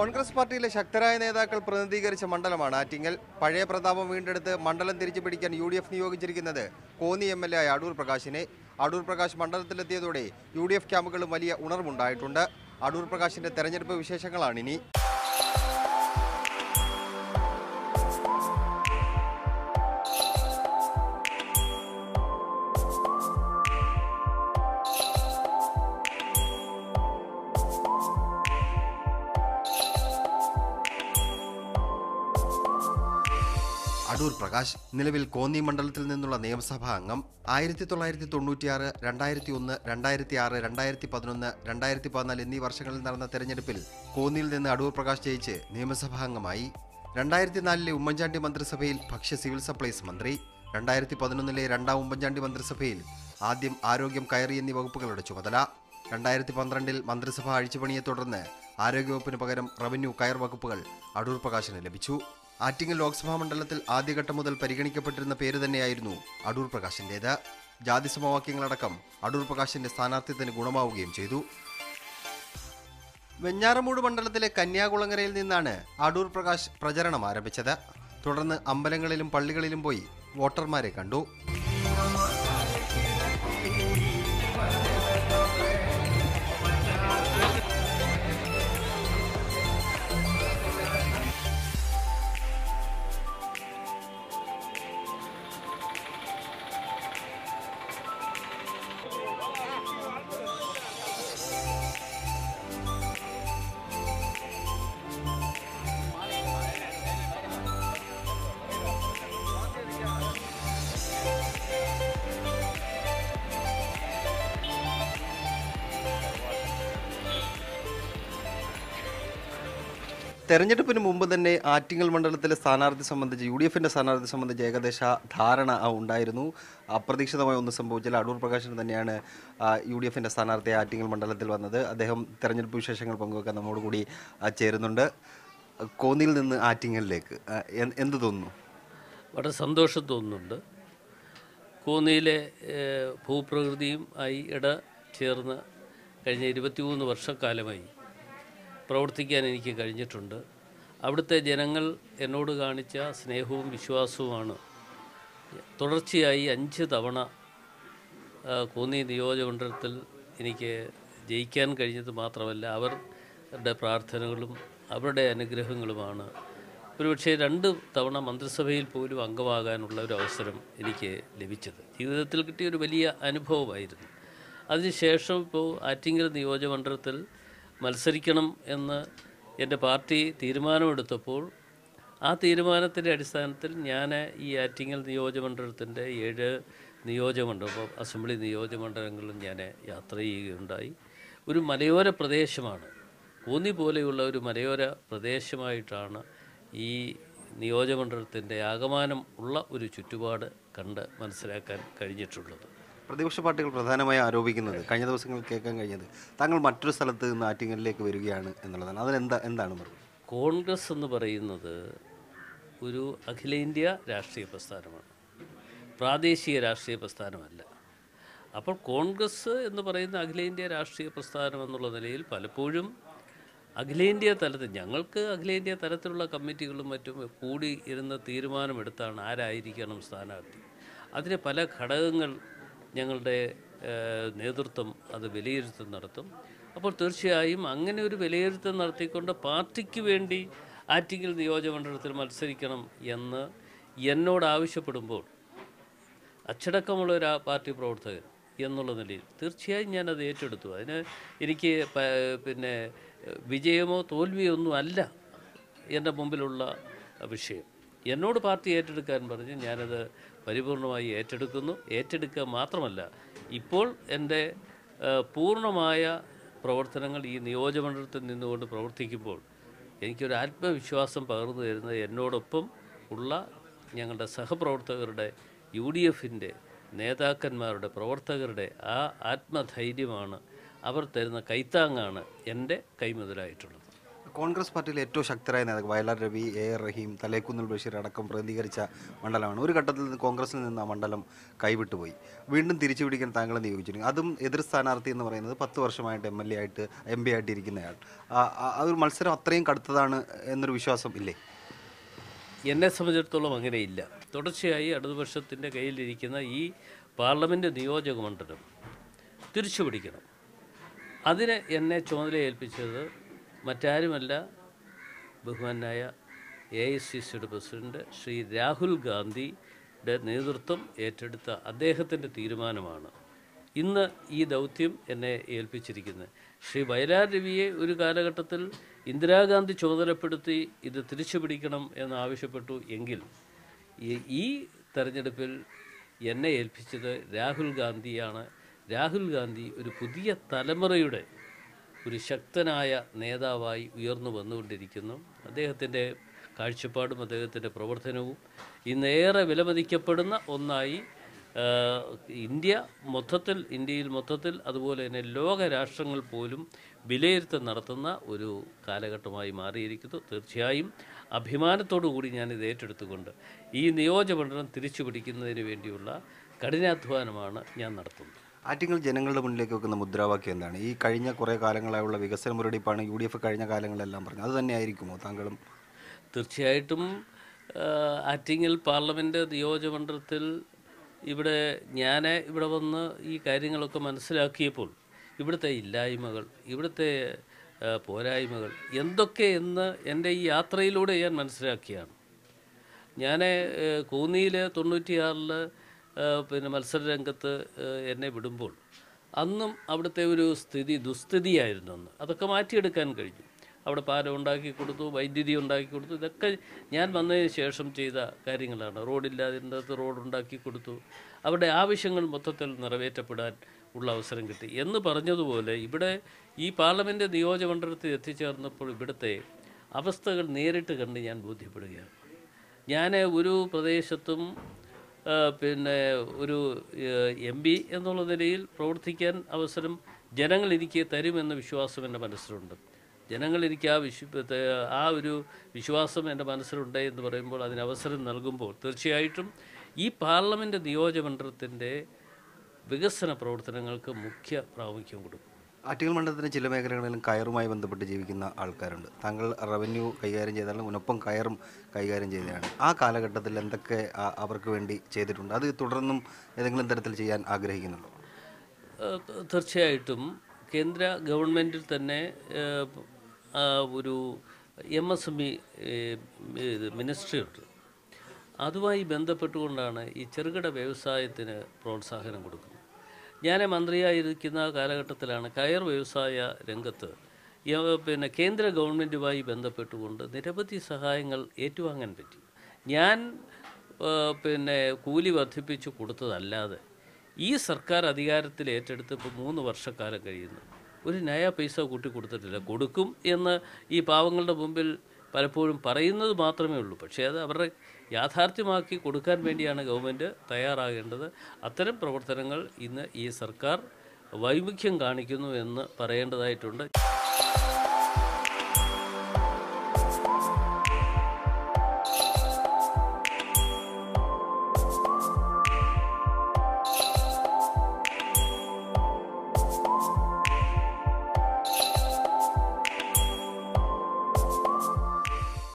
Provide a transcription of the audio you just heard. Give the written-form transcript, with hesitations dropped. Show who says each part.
Speaker 1: കോൺഗ്രസ് പാർട്ടിയിലെ ശക്തരായ നേതാക്കൾ പ്രതിനിധീകരിച്ച മണ്ഡലമാണ് ആറ്റിങ്ങൽ. പഴയ പ്രതാപം വീണ്ടെടുത്ത് മണ്ഡലം തിരിച്ചു പിടിക്കാൻ UDF നിയോഗിച്ചിരിക്കുന്നത് കോന്നി MLA ആയ അടൂർ പ്രകാശിനെ. അടൂർ പ്രകാശ് മണ്ഡലത്തിലെത്തിയതോടെ UDF ക്യാമ്പുകളും വലിയ ഉണർവുണ്ടായിട്ടുണ്ട്. അടൂർ പ്രകാശിന്റെ തെരഞ്ഞെടുപ്പ് വിശേഷങ്ങളാണിനി. അടൂർ പ്രകാശ് നിലവിൽ കോന്നി മണ്ഡലത്തിൽ നിന്നുള്ള നിയമസഭാ അംഗം. 1996, 2001, 2006, 2011, 2014 എന്നീ വർഷങ്ങളിൽ നടന്ന തെരഞ്ഞെടുപ്പിൽ കോന്നിയിൽ നിന്ന് അടൂർ പ്രകാശ് ജയിച്ച് നിയമസഭാ അംഗമായി. 2004 ഉമ്മൻചാണ്ടി മന്ത്രിസഭയിൽ ഭക്ഷ്യ സിവിൽ സപ്ലൈസ് മന്ത്രി. 2011 രണ്ടാം ഉമ്മൻചാണ്ടി മന്ത്രിസഭയിൽ ആദ്യം ആരോഗ്യം, കയറി എന്നീ വകുപ്പുകളുടെ ചുമതല. 2012 മന്ത്രിസഭ അഴിച്ചുപണിയെ തുടർന്ന് ആരോഗ്യവകുപ്പിന് പകരം റവന്യൂ, കയർ വകുപ്പുകൾ അടൂർ പ്രകാശിന് ലഭിച്ചു. ആറ്റിങ്ങൽ ലോക്സഭാ മണ്ഡലത്തിൽ ആദ്യഘട്ടം മുതൽ പരിഗണിക്കപ്പെട്ടിരുന്ന പേര് തന്നെയായിരുന്നു അടൂർ പ്രകാശിൻ്റേത്. ജാതി സമവാക്യങ്ങളടക്കം അടൂർ പ്രകാശിന്റെ സ്ഥാനാർത്ഥിത്വത്തിന് ഗുണമാവുകയും ചെയ്തു. വെഞ്ഞാറമൂട് മണ്ഡലത്തിലെ കന്യാകുളങ്ങരയിൽ നിന്നാണ് അടൂർ പ്രകാശ് പ്രചരണം ആരംഭിച്ചത്. തുടർന്ന് അമ്പലങ്ങളിലും പള്ളികളിലും പോയി വോട്ടർമാരെ കണ്ടു. തെരഞ്ഞെടുപ്പിന് മുമ്പ് തന്നെ ആറ്റിങ്ങൽ മണ്ഡലത്തിലെ സ്ഥാനാർത്ഥി സംബന്ധിച്ച് UDFന്റെ സ്ഥാനാർത്ഥി സംബന്ധിച്ച് ഏകദേശ ധാരണ ഉണ്ടായിരുന്നു. അപ്രതീക്ഷിതമായി ഒന്നും സംഭവിച്ചാൽ അടൂർ പ്രകാശിന് തന്നെയാണ് UDFന്റെ സ്ഥാനാർത്ഥി ആറ്റിങ്ങൽ മണ്ഡലത്തിൽ വന്നത്. അദ്ദേഹം തെരഞ്ഞെടുപ്പ് വിശേഷങ്ങൾ പങ്കുവെക്കാൻ നമ്മോട് കൂടി ചേരുന്നുണ്ട്. കോന്നിയിൽ നിന്ന് ആറ്റിങ്ങലിലേക്ക് എന്ത് തോന്നുന്നു?
Speaker 2: വളരെ സന്തോഷം തോന്നുന്നുണ്ട്. കോന്നിയിലെ ഭൂപ്രകൃതിയും ആയി ചേർന്ന് കഴിഞ്ഞ 23 വർഷക്കാലമായി പ്രവർത്തിക്കാൻ എനിക്ക് കഴിഞ്ഞിട്ടുണ്ട്. അവിടുത്തെ ജനങ്ങൾ എന്നോട് കാണിച്ച സ്നേഹവും വിശ്വാസവുമാണ് തുടർച്ചയായി 5 തവണ കോന്നി നിയോജകമണ്ഡലത്തിൽ എനിക്ക് ജയിക്കാൻ കഴിഞ്ഞത് മാത്രമല്ല, അവരുടെ പ്രാർത്ഥനകളും അവരുടെ അനുഗ്രഹങ്ങളുമാണ് ഒരുപക്ഷെ 2 തവണ മന്ത്രിസഭയിൽ പോലും അംഗമാകാനുള്ള ഒരു അവസരം എനിക്ക് ലഭിച്ചത്. ജീവിതത്തിൽ കിട്ടിയൊരു വലിയ അനുഭവമായിരുന്നു. അതിനുശേഷം ഇപ്പോൾ ആറ്റിങ്ങൽ നിയോജകമണ്ഡലത്തിൽ മത്സരിക്കണം എന്ന് എൻ്റെ പാർട്ടി തീരുമാനമെടുത്തപ്പോൾ ആ തീരുമാനത്തിൻ്റെ അടിസ്ഥാനത്തിൽ ഞാൻ ഈ ആറ്റിങ്ങൽ നിയോജകമണ്ഡലത്തിൻ്റെ 7 നിയോജകമണ്ഡലം അസംബ്ലി നിയോജകമണ്ഡലങ്ങളിലും ഞാൻ യാത്ര ചെയ്യുകയുണ്ടായി. ഒരു മലയോര പ്രദേശമാണ്, കോന്നി പോലെയുള്ള ഒരു മലയോര പ്രദേശമായിട്ടാണ് ഈ നിയോജകമണ്ഡലത്തിൻ്റെ ആകമാനം ഉള്ള ഒരു ചുറ്റുപാട് കണ്ട് മനസ്സിലാക്കാൻ കഴിഞ്ഞിട്ടുള്ളത്.
Speaker 1: പ്രതിപക്ഷ പാർട്ടികൾ പ്രധാനമായി ആരോപിക്കുന്നത്, കഴിഞ്ഞ ദിവസങ്ങളിൽ കേൾക്കാൻ കഴിഞ്ഞത്, താങ്കൾ മറ്റൊരു സ്ഥലത്ത് നിന്ന് ആറ്റിങ്ങലിലേക്ക് വരികയാണ് എന്നുള്ളതാണ്. എന്താണ് മറുപടി?
Speaker 2: കോൺഗ്രസ് എന്ന് പറയുന്നത് ഒരു അഖിലേന്ത്യാ രാഷ്ട്രീയ പ്രസ്ഥാനമാണ്, പ്രാദേശിക രാഷ്ട്രീയ പ്രസ്ഥാനമല്ല. അപ്പോൾ കോൺഗ്രസ് എന്ന് പറയുന്ന അഖിലേന്ത്യാ രാഷ്ട്രീയ പ്രസ്ഥാനം എന്നുള്ള നിലയിൽ പലപ്പോഴും അഖിലേന്ത്യാ തലത്തിൽ ഞങ്ങൾക്ക് അഖിലേന്ത്യാ തലത്തിലുള്ള കമ്മിറ്റികളും മറ്റും കൂടി ഇരുന്ന് തീരുമാനമെടുത്താണ് ആരായിരിക്കണം സ്ഥാനാർത്ഥി. അതിന് പല ഘടകങ്ങൾ ഞങ്ങളുടെ നേതൃത്വം അത് വിലയിരുത്തൽ നടത്തും. അപ്പോൾ തീർച്ചയായും അങ്ങനെ ഒരു വിലയിരുത്തൽ നടത്തിക്കൊണ്ട് പാർട്ടിക്ക് വേണ്ടി ആറ്റിങ്ങൽ നിയോജകമണ്ഡലത്തിൽ മത്സരിക്കണം എന്ന് എന്നോട് ആവശ്യപ്പെടുമ്പോൾ അച്ചടക്കമുള്ള ഒരു പാർട്ടി പ്രവർത്തകൻ എന്നുള്ള നിലയിൽ തീർച്ചയായും ഞാനത് ഏറ്റെടുത്തു. അതിന് എനിക്ക് പിന്നെ വിജയമോ തോൽവിയോ ഒന്നും അല്ല എൻ്റെ മുമ്പിലുള്ള വിഷയം. എന്നോട് പാർട്ടി ഏറ്റെടുക്കാൻ പറഞ്ഞ് ഞാനത് പരിപൂർണമായി ഏറ്റെടുക്കുക മാത്രമല്ല, ഇപ്പോൾ എൻ്റെ പൂർണ്ണമായ പ്രവർത്തനങ്ങൾ ഈ നിയോജകമണ്ഡലത്തിൽ നിന്നുകൊണ്ട് പ്രവർത്തിക്കുമ്പോൾ എനിക്കൊരു ആത്മവിശ്വാസം പകർന്നു തരുന്നത് എന്നോടൊപ്പം ഉള്ള ഞങ്ങളുടെ സഹപ്രവർത്തകരുടെ UDFൻ്റെ നേതാക്കന്മാരുടെ പ്രവർത്തകരുടെ ആ ആത്മധൈര്യമാണ്, അവർ തരുന്ന കൈത്താങ്ങാണ് എൻ്റെ കൈമുതലായിട്ടുള്ളത്.
Speaker 1: കോൺഗ്രസ് പാർട്ടിയിൽ ഏറ്റവും ശക്തരായ നേതാക്കൾ വയലാർ രവി, AR റഹീം, തലേക്കുന്നിൽ ബഷീർ അടക്കം പ്രതികരിച്ച മണ്ഡലമാണ്. ഒരു ഘട്ടത്തിൽ നിന്ന് കോൺഗ്രസിൽ നിന്ന് ആ മണ്ഡലം കൈവിട്ടുപോയി. വീണ്ടും തിരിച്ചു പിടിക്കാൻ താങ്കളെ നിയോഗിച്ചിരുന്നു. അതും എതിർ സ്ഥാനാർത്ഥി എന്ന് പറയുന്നത് 10 വർഷമായിട്ട് MLA ആയിട്ട് MP ആയിട്ട് ഇരിക്കുന്നയാൾ. ആ ഒരു മത്സരം അത്രയും കടുത്തതാണ് എന്നൊരു വിശ്വാസം ഇല്ലേ?
Speaker 2: എന്നെ സംബന്ധിച്ചിടത്തോളം അങ്ങനെയില്ല. തുടർച്ചയായി ഇടതുപക്ഷത്തിൻ്റെ കയ്യിലിരിക്കുന്ന ഈ പാർലമെൻറ്റ് നിയോജക മണ്ഡലം തിരിച്ചു പിടിക്കണം. അതിന് എന്നെ ചുമതല ഏൽപ്പിച്ചത് മറ്റാരുമല്ല, ബഹുമാനായ AICCയുടെ പ്രസിഡന്റ് ശ്രീ രാഹുൽ ഗാന്ധിയുടെ നേതൃത്വം ഏറ്റെടുത്ത അദ്ദേഹത്തിൻ്റെ തീരുമാനമാണ് ഇന്ന് ഈ ദൗത്യം എന്നെ ഏൽപ്പിച്ചിരിക്കുന്നത്. ശ്രീ വയലാർ രവിയെ ഒരു കാലഘട്ടത്തിൽ ഇന്ദിരാഗാന്ധി ചുമതലപ്പെടുത്തി ഇത് തിരിച്ചു പിടിക്കണം എന്നാവശ്യപ്പെട്ടു എങ്കിൽ ഈ തെരഞ്ഞെടുപ്പിൽ എന്നെ ഏൽപ്പിച്ചത് രാഹുൽ ഗാന്ധിയാണ്. രാഹുൽ ഗാന്ധി ഒരു പുതിയ തലമുറയുടെ ഒരു ശക്തനായ നേതാവായി ഉയർന്നു വന്നുകൊണ്ടിരിക്കുന്നു. അദ്ദേഹത്തിൻ്റെ കാഴ്ചപ്പാടും അദ്ദേഹത്തിൻ്റെ പ്രവർത്തനവും ഇന്നേറെ വിലമതിക്കപ്പെടുന്ന ഒന്നായി ഇന്ത്യയിൽ മൊത്തത്തിൽ അതുപോലെ തന്നെ ലോകരാഷ്ട്രങ്ങൾ പോലും വിലയിരുത്തൽ നടത്തുന്ന ഒരു കാലഘട്ടമായി മാറിയിരിക്കുന്നു. തീർച്ചയായും അഭിമാനത്തോടു കൂടി ഞാനിത് ഏറ്റെടുത്തുകൊണ്ട് ഈ നിയോജകമണ്ഡലം തിരിച്ചു പിടിക്കുന്നതിന് വേണ്ടിയുള്ള കഠിനാധ്വാനമാണ് ഞാൻ നടത്തുന്നത്.
Speaker 1: ആറ്റിങ്ങൽ ജനങ്ങളുടെ മുന്നിലേക്ക് വെക്കുന്ന മുദ്രാവാക്യം എന്താണ്? ഈ കഴിഞ്ഞ കുറേ കാലങ്ങളായുള്ള വികസന മുരടിപ്പാണ് UDF കഴിഞ്ഞ കാലങ്ങളെല്ലാം പറഞ്ഞത്. അത് തന്നെയായിരിക്കുമോ താങ്കളും?
Speaker 2: തീർച്ചയായിട്ടും ആറ്റിങ്ങൽ പാർലമെൻറ്റ് നിയോജകമണ്ഡലത്തിൽ ഇവിടെ വന്ന് ഈ കാര്യങ്ങളൊക്കെ മനസ്സിലാക്കിയപ്പോൾ ഇവിടുത്തെ ഇല്ലായ്മകൾ, ഇവിടുത്തെ പോരായ്മകൾ എന്തൊക്കെയെന്ന് എൻ്റെ ഈ യാത്രയിലൂടെ ഞാൻ മനസ്സിലാക്കിയാണ്. ഞാൻ കോന്നിയിൽ 96 മത്സരരംഗത്ത് എന്നെ വിടുമ്പോൾ അന്നും അവിടുത്തെ ഒരു ദുസ്ഥിതിയായിരുന്നു. അന്ന് അതൊക്കെ മാറ്റിയെടുക്കാൻ കഴിഞ്ഞു. അവിടെ പാലം ഉണ്ടാക്കി കൊടുത്തു, വൈദ്യുതി ഉണ്ടാക്കി കൊടുത്തു. ഇതൊക്കെ ഞാൻ വന്നതിന് ശേഷം ചെയ്ത കാര്യങ്ങളാണ്. റോഡില്ലാതിരുന്നത് റോഡ് ഉണ്ടാക്കി കൊടുത്തു. അവരുടെ ആവശ്യങ്ങൾ മൊത്തത്തിൽ നിറവേറ്റപ്പെടാൻ ഉള്ള അവസരം കിട്ടി എന്ന് പറഞ്ഞതുപോലെ ഇവിടെ ഈ പാർലമെൻറ്റ് നിയോജകമണ്ഡലത്തിൽ എത്തിച്ചേർന്നപ്പോൾ ഇവിടുത്തെ അവസ്ഥകൾ നേരിട്ട് കണ്ട് ഞാൻ ബോധ്യപ്പെടുകയാണ്. ഞാൻ ഒരു പ്രദേശത്തും ഒരു MP എന്നുള്ള നിലയിൽ പ്രവർത്തിക്കാൻ അവസരം ജനങ്ങൾ എനിക്ക് തരുമെന്ന വിശ്വാസം എൻ്റെ മനസ്സിലുണ്ട്. ജനങ്ങൾ എനിക്ക് ആ ഒരു വിശ്വാസം എൻ്റെ മനസ്സിലുണ്ട് എന്ന് പറയുമ്പോൾ അതിന് അവസരം നൽകുമ്പോൾ തീർച്ചയായിട്ടും ഈ പാർലമെൻറ്റ് നിയോജകമണ്ഡലത്തിൻ്റെ വികസന പ്രവർത്തനങ്ങൾക്ക് മുഖ്യ പ്രാമുഖ്യം കൊടുക്കും.
Speaker 1: ആറ്റിങ്ങൽ മണ്ഡലത്തിന് ചില മേഖലകളിലും കയറുമായി ബന്ധപ്പെട്ട് ജീവിക്കുന്ന ആൾക്കാരുണ്ട്. താങ്കൾ റവന്യൂ കൈകാര്യം ചെയ്താലും ഒപ്പം കയറും കൈകാര്യം ചെയ്തതാണ്. ആ കാലഘട്ടത്തിൽ എന്തൊക്കെ അവർക്ക് വേണ്ടി ചെയ്തിട്ടുണ്ട്? അത് തുടർന്നും ഏതെങ്കിലും തരത്തിൽ ചെയ്യാൻ ആഗ്രഹിക്കുന്നുണ്ടോ?
Speaker 2: തീർച്ചയായിട്ടും കേന്ദ്ര ഗവൺമെൻറ്റിൽ തന്നെ ഒരു MSME മിനിസ്ട്രി ഉണ്ട്. അതുമായി ബന്ധപ്പെട്ടുകൊണ്ടാണ് ഈ ചെറുകിട വ്യവസായത്തിന് പ്രോത്സാഹനം കൊടുക്കുന്നത്. ഞാൻ മന്ത്രിയായിരിക്കുന്ന കാലഘട്ടത്തിലാണ് കയർ വ്യവസായ രംഗത്ത് കേന്ദ്ര ഗവൺമെൻറ്റുമായി ബന്ധപ്പെട്ടുകൊണ്ട് നിരവധി സഹായങ്ങൾ ഏറ്റുവാങ്ങാൻ പറ്റി. ഞാൻ കൂലി വർദ്ധിപ്പിച്ചു കൊടുത്തതല്ലാതെ ഈ സർക്കാർ അധികാരത്തിൽ ഏറ്റെടുത്ത് ഇപ്പോൾ 3 വർഷക്കാലം കഴിയുന്നു. ഒരു നയ പൈസ കൂട്ടി കൊടുത്തിട്ടില്ല. കൊടുക്കും എന്ന് ഈ പാവങ്ങളുടെ മുമ്പിൽ പലപ്പോഴും പറയുന്നത് മാത്രമേ ഉള്ളൂ. പക്ഷേ അത് അവരുടെ യാഥാർത്ഥ്യമാക്കി കൊടുക്കാൻ വേണ്ടിയാണ് ഗവൺമെൻറ് തയ്യാറാകേണ്ടത്. അത്തരം പ്രവർത്തനങ്ങൾ ഇന്ന് ഈ സർക്കാർ വൈമുഖ്യം കാണിക്കുന്നു എന്ന് പറയേണ്ടതായിട്ടുണ്ട്.